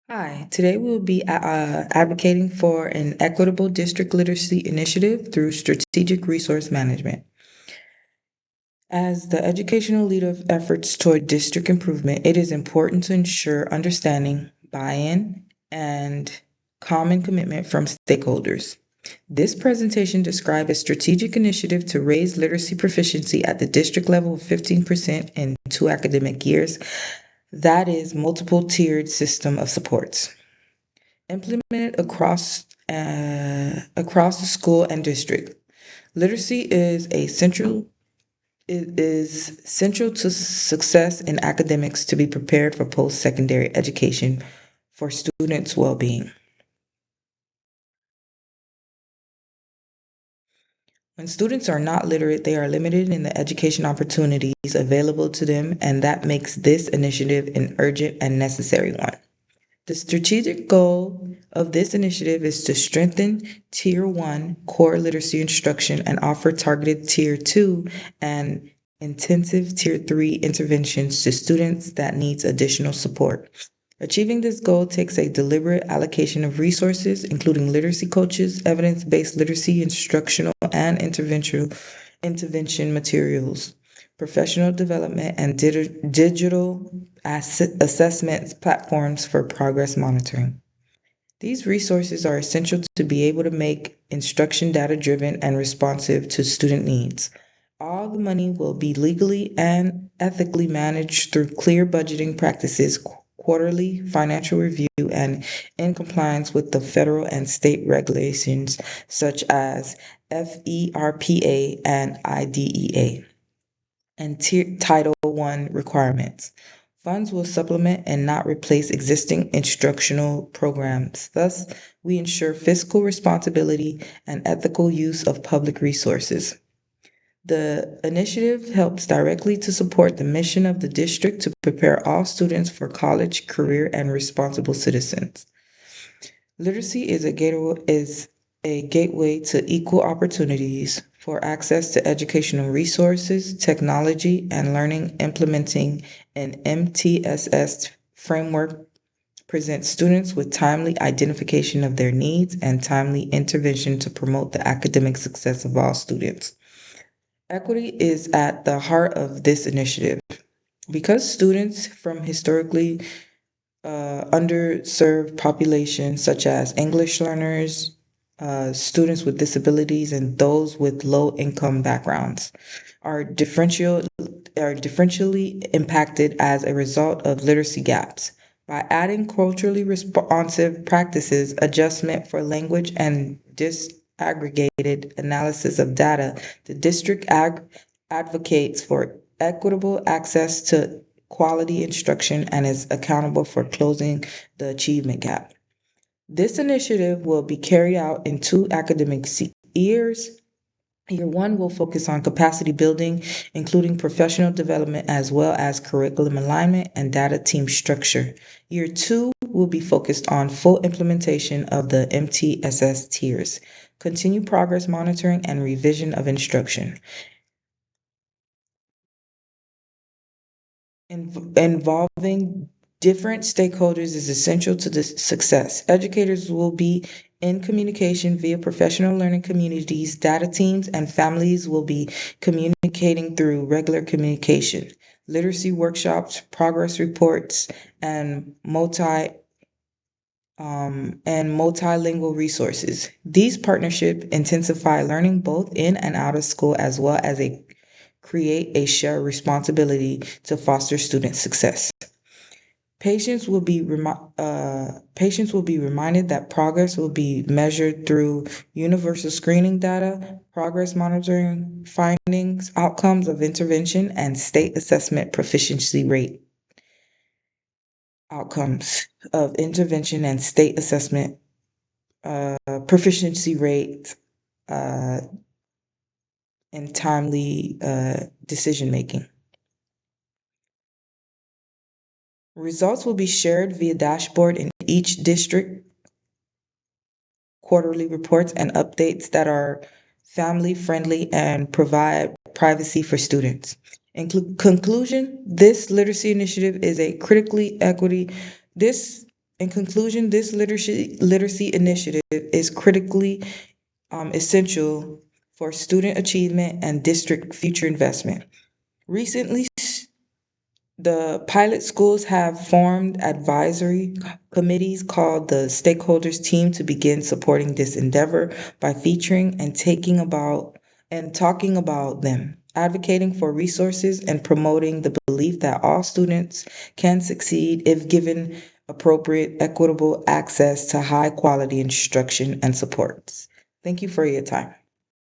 Hi, today we'll be advocating for an equitable district literacy initiative through strategic resource management. As the educational leader of efforts toward district improvement, it is important to ensure understanding, buy-in, and common commitment from stakeholders. This presentation describes a strategic initiative to raise literacy proficiency at the district level of 15% in 2 academic years. That is multiple tiered system of supports implemented across the school and district. Literacy is central to success in academics to be prepared for post-secondary education for students' well-being. When students are not literate, they are limited in the education opportunities available to them, and that makes this initiative an urgent and necessary one. The strategic goal of this initiative is to strengthen Tier 1 core literacy instruction and offer targeted Tier 2 and intensive Tier 3 interventions to students that needs additional support. Achieving this goal takes a deliberate allocation of resources, including literacy coaches, evidence-based literacy instructional and intervention materials, professional development, and digital assessment platforms for progress monitoring. These resources are essential to be able to make instruction data-driven and responsive to student needs. All the money will be legally and ethically managed through clear budgeting practices, quarterly financial review, and in compliance with the federal and state regulations such as FERPA and IDEA and Title I requirements. Funds will supplement and not replace existing instructional programs. Thus, we ensure fiscal responsibility and ethical use of public resources. The initiative helps directly to support the mission of the district to prepare all students for college, career, and responsible citizens. Literacy is a gateway to equal opportunities for access to educational resources, technology, and learning. Implementing an MTSS framework presents students with timely identification of their needs and timely intervention to promote the academic success of all students. Equity is at the heart of this initiative. Because students from historically underserved populations, such as English learners, students with disabilities, and those with low income backgrounds, are differentially impacted as a result of literacy gaps. By adding culturally responsive practices, adjustment for language, and disaggregated analysis of data, the district advocates for equitable access to quality instruction and is accountable for closing the achievement gap. This initiative will be carried out in 2 academic years. Year 1 will focus on capacity building, including professional development as well as curriculum alignment and data team structure. Year 2 will be focused on full implementation of the MTSS tiers, continued progress monitoring, and revision of instruction. Involving different stakeholders is essential to this success. Educators will be in communication via professional learning communities, data teams, and families will be communicating through regular communication. Literacy workshops, progress reports, and multilingual resources. These partnerships intensify learning both in and out of school as well as create a shared responsibility to foster student success. Patients will be reminded that progress will be measured through universal screening data, progress monitoring, findings, outcomes of intervention, and state assessment proficiency rate. Outcomes of intervention and state assessment proficiency rate and timely decision making. Results will be shared via dashboard in each district, quarterly reports, and updates that are family friendly and provide privacy for students. In conclusion, this literacy initiative is a critically equity. This In conclusion, this literacy initiative is critically essential for student achievement and district future investment. Recently, the pilot schools have formed advisory committees called the Stakeholders Team to begin supporting this endeavor by featuring and talking about them, advocating for resources and promoting the belief that all students can succeed if given appropriate, equitable access to high quality instruction and supports. Thank you for your time.